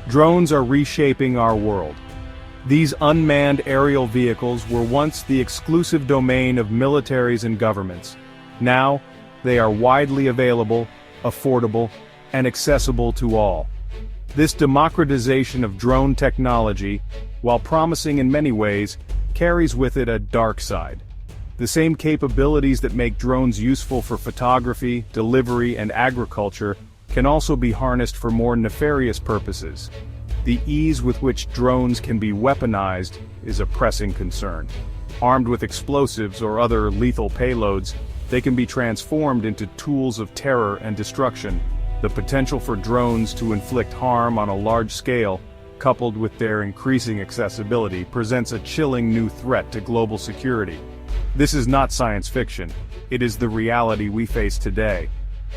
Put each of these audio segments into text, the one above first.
Drones are reshaping our world. These unmanned aerial vehicles were once the exclusive domain of militaries and governments. Now, they are widely available, affordable, and accessible to all. This democratization of drone technology, while promising in many ways, carries with it a dark side. The same capabilities that make drones useful for photography, delivery, and agriculture can also be harnessed for more nefarious purposes. The ease with which drones can be weaponized is a pressing concern. Armed with explosives or other lethal payloads, they can be transformed into tools of terror and destruction. The potential for drones to inflict harm on a large scale, coupled with their increasing accessibility, presents a chilling new threat to global security. This is not science fiction, it is the reality we face today.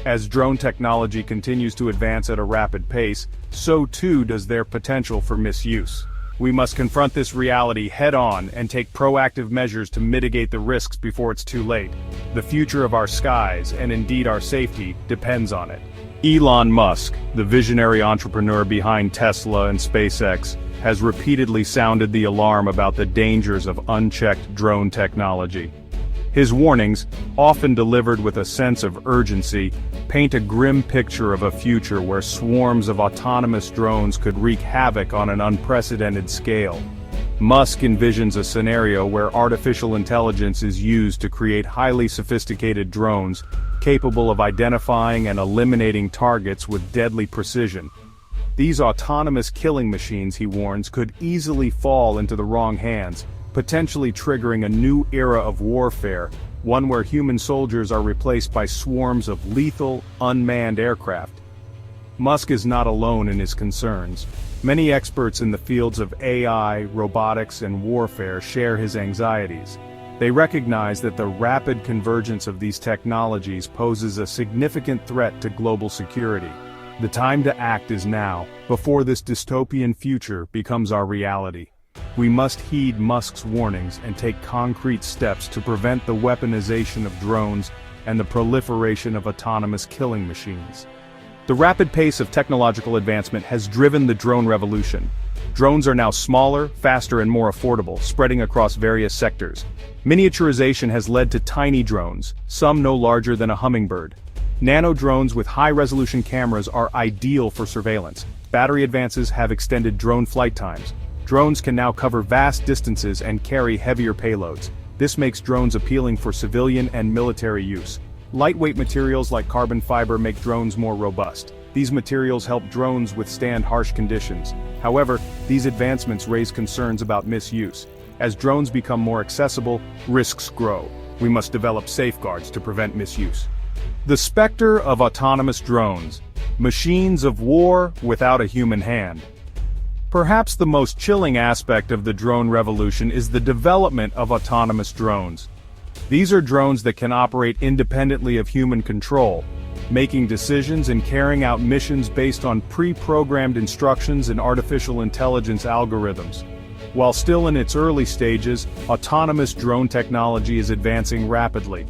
As drone technology continues to advance at a rapid pace, so too does their potential for misuse. We must confront this reality head-on and take proactive measures to mitigate the risks before it's too late. The future of our skies, and indeed our safety, depends on it. Elon Musk, the visionary entrepreneur behind Tesla and SpaceX, has repeatedly sounded the alarm about the dangers of unchecked drone technology. His warnings, often delivered with a sense of urgency, paint a grim picture of a future where swarms of autonomous drones could wreak havoc on an unprecedented scale. Musk envisions a scenario where artificial intelligence is used to create highly sophisticated drones, capable of identifying and eliminating targets with deadly precision. These autonomous killing machines, he warns, could easily fall into the wrong hands, potentially triggering a new era of warfare, one where human soldiers are replaced by swarms of lethal, unmanned aircraft. Musk is not alone in his concerns. Many experts in the fields of AI, robotics, and warfare share his anxieties. They recognize that the rapid convergence of these technologies poses a significant threat to global security. The time to act is now, before this dystopian future becomes our reality. We must heed Musk's warnings and take concrete steps to prevent the weaponization of drones and the proliferation of autonomous killing machines. The rapid pace of technological advancement has driven the drone revolution. Drones are now smaller, faster, and more affordable, spreading across various sectors. Miniaturization has led to tiny drones, some no larger than a hummingbird. Nano drones with high-resolution cameras are ideal for surveillance. Battery advances have extended drone flight times. Drones can now cover vast distances and carry heavier payloads. This makes drones appealing for civilian and military use. Lightweight materials like carbon fiber make drones more robust. These materials help drones withstand harsh conditions. However, these advancements raise concerns about misuse. As drones become more accessible, risks grow. We must develop safeguards to prevent misuse. The specter of autonomous drones, machines of war without a human hand. Perhaps the most chilling aspect of the drone revolution is the development of autonomous drones. These are drones that can operate independently of human control, making decisions and carrying out missions based on pre-programmed instructions and artificial intelligence algorithms. While still in its early stages, autonomous drone technology is advancing rapidly.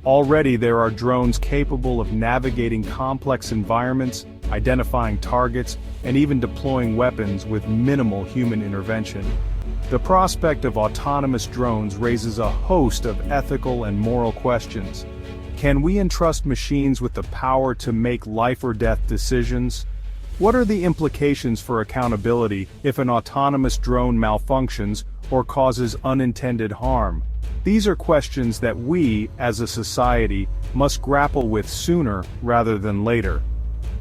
Already there are drones capable of navigating complex environments, identifying targets, and even deploying weapons with minimal human intervention. The prospect of autonomous drones raises a host of ethical and moral questions. Can we entrust machines with the power to make life-or-death decisions? What are the implications for accountability if an autonomous drone malfunctions or causes unintended harm? These are questions that we, as a society, must grapple with sooner rather than later.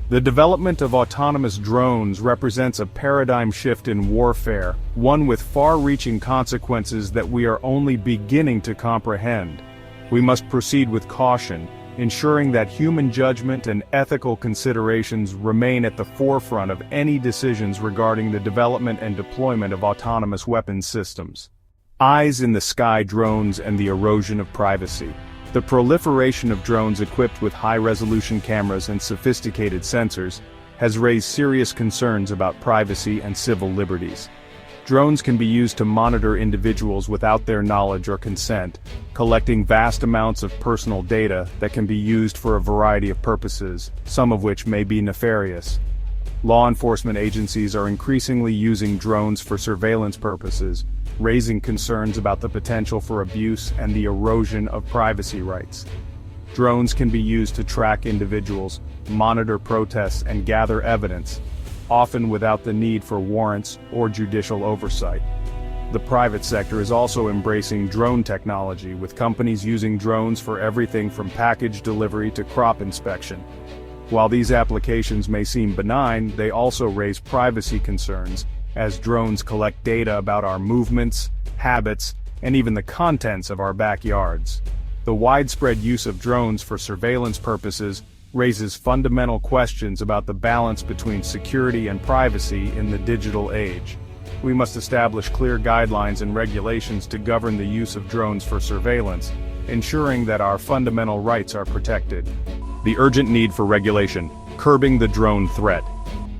The development of autonomous drones represents a paradigm shift in warfare, one with far-reaching consequences that we are only beginning to comprehend. We must proceed with caution, ensuring that human judgment and ethical considerations remain at the forefront of any decisions regarding the development and deployment of autonomous weapons systems. Eyes in the sky drones and the erosion of privacy. The proliferation of drones equipped with high-resolution cameras and sophisticated sensors has raised serious concerns about privacy and civil liberties. Drones can be used to monitor individuals without their knowledge or consent, collecting vast amounts of personal data that can be used for a variety of purposes, some of which may be nefarious. Law enforcement agencies are increasingly using drones for surveillance purposes, raising concerns about the potential for abuse and the erosion of privacy rights. Drones can be used to track individuals, monitor protests, and gather evidence, often without the need for warrants or judicial oversight. The private sector is also embracing drone technology, with companies using drones for everything from package delivery to crop inspection. While these applications may seem benign, they also raise privacy concerns, as drones collect data about our movements, habits, and even the contents of our backyards. The widespread use of drones for surveillance purposes raises fundamental questions about the balance between security and privacy in the digital age. We must establish clear guidelines and regulations to govern the use of drones for surveillance, ensuring that our fundamental rights are protected. The urgent need for regulation, curbing the drone threat.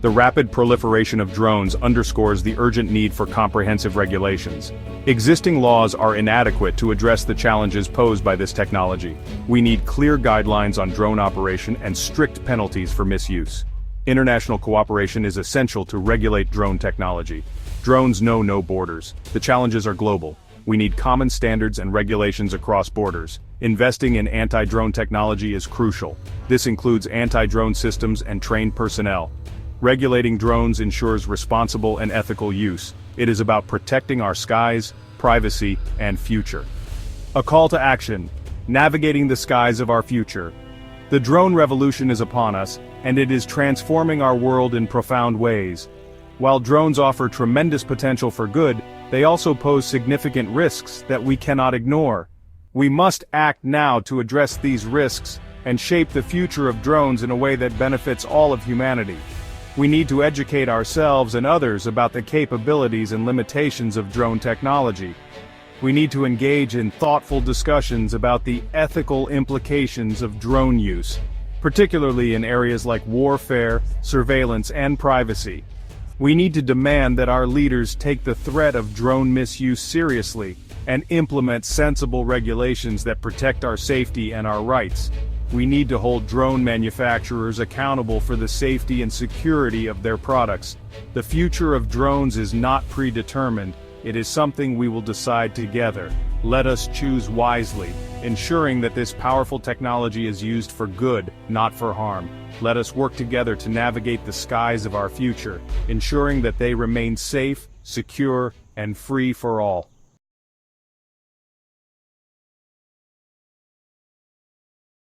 The rapid proliferation of drones underscores the urgent need for comprehensive regulations. Existing laws are inadequate to address the challenges posed by this technology. We need clear guidelines on drone operation and strict penalties for misuse. International cooperation is essential to regulate drone technology. Drones know no borders. The challenges are global. We need common standards and regulations across borders. Investing in anti-drone technology is crucial. This includes anti-drone systems and trained personnel. Regulating drones ensures responsible and ethical use. It is about protecting our skies, privacy, and future. A call to action: navigating the skies of our future. The drone revolution is upon us, and it is transforming our world in profound ways. While drones offer tremendous potential for good, they also pose significant risks that we cannot ignore. We must act now to address these risks and shape the future of drones in a way that benefits all of humanity. We need to educate ourselves and others about the capabilities and limitations of drone technology. We need to engage in thoughtful discussions about the ethical implications of drone use, particularly in areas like warfare, surveillance, and privacy. We need to demand that our leaders take the threat of drone misuse seriously and implement sensible regulations that protect our safety and our rights. We need to hold drone manufacturers accountable for the safety and security of their products. The future of drones is not predetermined. It is something we will decide together. Let us choose wisely, ensuring that this powerful technology is used for good, not for harm. Let us work together to navigate the skies of our future, ensuring that they remain safe, secure, and free for all.